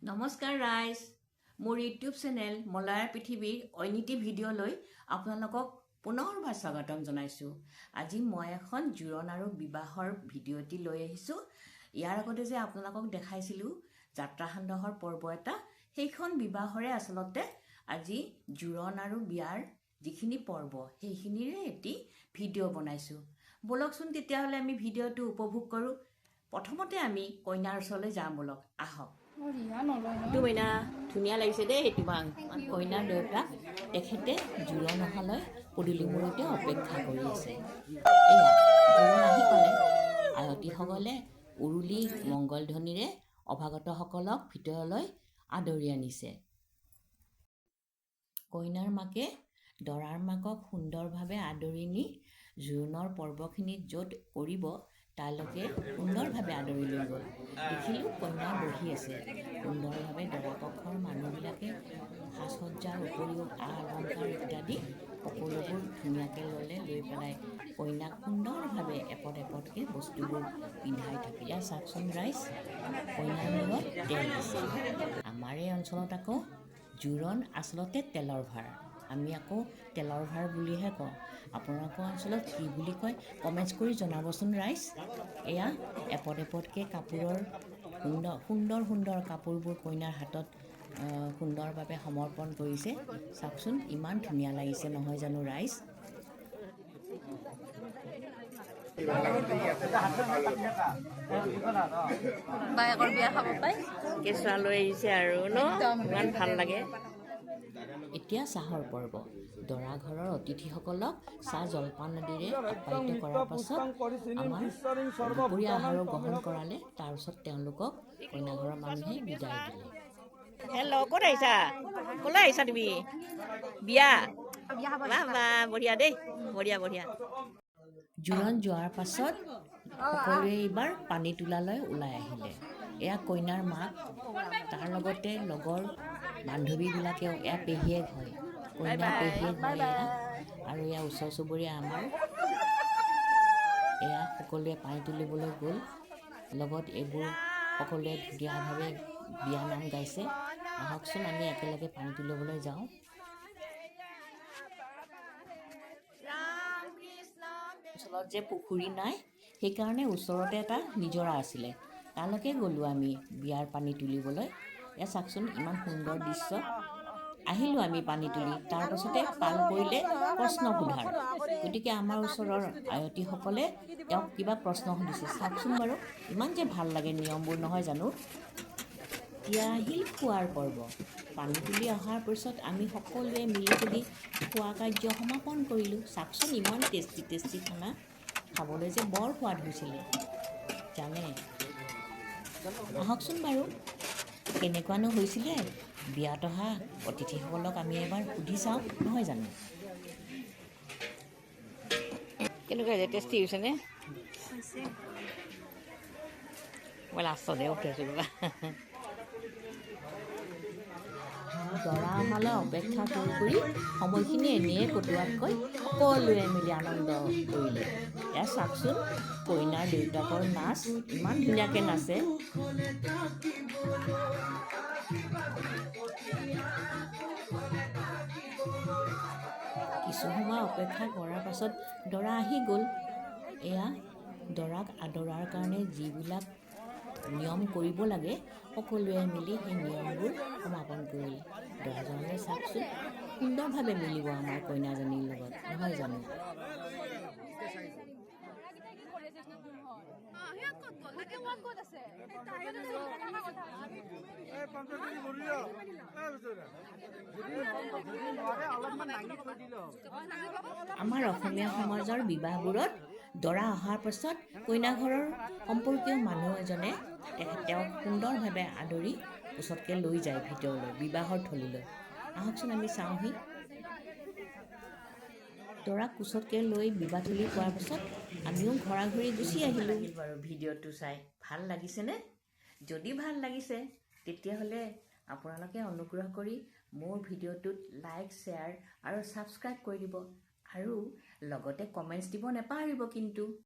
নমস্কাৰ ৰাইজ, মোৰ ইউটিউব চেনেল মলয়াৰ পৃথিৱীৰ ঐনিতি ভিডিঅ'লৈ আপোনালোকক পুনৰবাৰ স্বাগতম জনাইছোঁ। আজি মই এখন জোৰণ আৰু বিবাহৰ ভিডিঅ' এটি লৈ আহিছোঁ। ইয়াৰ আগতে যে আপোনালোকক দেখাইছিলোঁ যাত্ৰাসান্দহৰ পৰ্ব এটা, সেইখন বিবাহৰে আচলতে আজি জোৰণ আৰু বিয়াৰ যিখিনি পৰ্ব সেইখিনিৰে এটি ভিডিঅ' বনাইছোঁ। ব'লকচোন তেতিয়াহ'লে আমি ভিডিঅ'টো উপভোগ কৰোঁ। প্ৰথমতে আমি কইনাৰ ওচৰলৈ যাম, ব'লক আহক। মইনা ধুনীয়া লাগিছে দেই তোমাক। কইনাৰ দেউতাক তেখেতে জোৰণ অহালৈ পদূলি মূৰতে অপেক্ষা কৰি আছে। এয়া জোৰণ আহি পালে আয়তীসকলে উৰুলি মংগলধ্বনিৰে অভাগতসকলক ভিতৰলৈ আদৰি আনিছে। কইনাৰ মাকে দৰাৰ মাকক সুন্দৰভাৱে আদৰি নি জোৰোণৰ পৰ্বখিনিত য'ত কৰিব তালৈকে সুন্দৰভাৱে আদৰি লৈ গ'ল। দেখিলোঁ কইনা বহি আছে। সুন্দৰভাৱে দৰা পক্ষৰ মানুহবিলাকে সাজ সজ্জাৰ উপৰিও অলংকাৰ ইত্যাদি সকলোবোৰ ধুনীয়াকৈ ল'লে। লৈ পেলাই কইনাক সুন্দৰভাৱে এপদ এপদকৈ বস্তুবোৰ পিন্ধাই থাকে। ইয়াৰ চাওকচোন ৰাইজ, কইনাৰ মূৰত তেল দিছে। আমাৰ এই অঞ্চলত আকৌ জোৰণ আচলতে তেলৰ ভাৰ, আমি আকৌ তেলৰ ভাৰ বুলিহে কওঁ। আপোনালোকৰ অঞ্চলত কি বুলি কয় কমেণ্টছ কৰি জনাবচোন ৰাইজ। এয়া এপদ এপদকৈ কাপোৰৰ সুন্দৰ সুন্দৰ কাপোৰবোৰ কইনাৰ হাতত সুন্দৰভাৱে সমৰ্পণ কৰিছে। চাওকচোন ইমান ধুনীয়া লাগিছে নহয় জানো ৰাইজ। বায়েকৰ বিয়া খাব পাই কেঁচুৱা লৈ আহিছে আৰু ন, ইমান ভাল লাগে। এতিয়া চাহৰ পৰ্ব। দৰা ঘৰৰ অতিথিসকলক চাহ জলপান আদিৰে আপ্যায়িত কৰাৰ পাছত আমাৰ দুপৰীয়া আহাৰো গ্ৰহণ কৰালে। তাৰপিছত তেওঁলোকক কইনা ঘৰৰ মানুহে বিদায় দিলে। হেল্ল', ক'ত আহিছা? ক'লৈ আহিছা তুমি? বিয়া? বা বঢ়িয়া দেই, বঢ়িয়া বঢ়িয়া। জোৰণ যোৱাৰ পাছত সকলোৱে এইবাৰ পানী তোলালৈ ওলাই আহিলে। এয়া কইনাৰ মাক, তাৰ লগতে লগৰ বান্ধৱীবিলাকেও, এয়া পেহীয়েক হয়, কইনাৰ পেহীয়েক হয় এয়া। আৰু এয়া ওচৰ চুবুৰীয়া আমাৰ। এয়া সকলোৱে পানী তুলিবলৈ গ'ল। লগত এইবোৰ সকলোৱে ধুনীয়াভাৱে বিয়া নাম গাইছে। আহকচোন আমি একেলগে পানী তুলিবলৈ যাওঁ। অঞ্চলত যে পুখুৰী নাই, সেইকাৰণে ওচৰতে এটা নিজৰা আছিলে, তালৈকে গ'লোঁ আমি বিয়াৰ পানী তুলিবলৈ। এয়া চাওকচোন ইমান সুন্দৰ দৃশ্য। আহিলোঁ আমি পানী তুলি, তাৰপাছতে পাল পৰিলে প্ৰশ্ন সোধাৰ। গতিকে আমাৰ ওচৰৰ আয়তীসকলে তেওঁক কিবা প্ৰশ্ন সুধিছে। চাওকচোন বাৰু, ইমান যে ভাল লাগে নিয়মবোৰ নহয় জানো। এতিয়া আহিল খোৱাৰ পৰ্ব। পানী তুলি অহাৰ পিছত আমি সকলোৱে মিলি জুলি খোৱা কাৰ্য সমাপন কৰিলোঁ। চাওকচোন ইমান টেষ্টি টেষ্টি খানা, খাবলৈ যে বৰ সোৱাদ হৈছিলে জানে। আহকচোন বাৰু কেনেকুৱানো হৈছিলে। বিয়াত অহা অতিথিসকলক আমি এবাৰ সুধি চাওঁ নহয় জানো। কেনেকুৱা হৈছে, টেষ্টি হৈছেনে? মই লাষ্টতহে উঠাইছোঁ ৰ'বা। দৰা অহালৈ অপেক্ষা কৰি কৰি সময়খিনি এনেয়ে কটোৱাতকৈ সকলোৱে মিলি আনন্দ কৰিলে। এয়া চাওকচোন কইনাৰ দেউতাকৰ নাচ, ইমান ধুনীয়াকৈ নাচে। কিছু সময় অপেক্ষা কৰাৰ পাছত দৰা আহি গ'ল। এয়া দৰাক আদৰাৰ কাৰণে যিবিলাক নিয়ম কৰিব লাগে সকলোৱে মিলি সেই নিয়মবোৰ সমাপন কৰিলে। দৰাজনে চাওকচোন সুন্দৰভাৱে মিলিব আমাৰ কইনাজনীৰ লগত নহয় জানো। আমাৰ অসমীয়া সমাজৰ বিবাহবোৰত দৰা অহাৰ পাছত কইনা ঘৰৰ সম্পৰ্কীয় মানুহ এজনে তেওঁক সুন্দৰভাৱে আদৰি ওচৰতকৈ লৈ যায় ভিতৰলৈ, বিবাহৰ থলীলৈ। আহকচোন আমি চাওঁহি। দৰাক কোচতকৈ লৈ বিবাহথলী পোৱাৰ পাছত আমিও ঘৰা ঘৰি গুচি আহিলোঁ। বাৰু ভিডিঅ'টো চাই ভাল লাগিছেনে? যদি ভাল লাগিছে তেতিয়াহ'লে আপোনালোকে অনুগ্ৰহ কৰি মোৰ ভিডিঅ'টোত লাইক, শ্বেয়াৰ আৰু ছাবস্ক্ৰাইব কৰি দিব। আৰু লগতে কমেণ্টছ দিব নেপাহৰিব কিন্তু।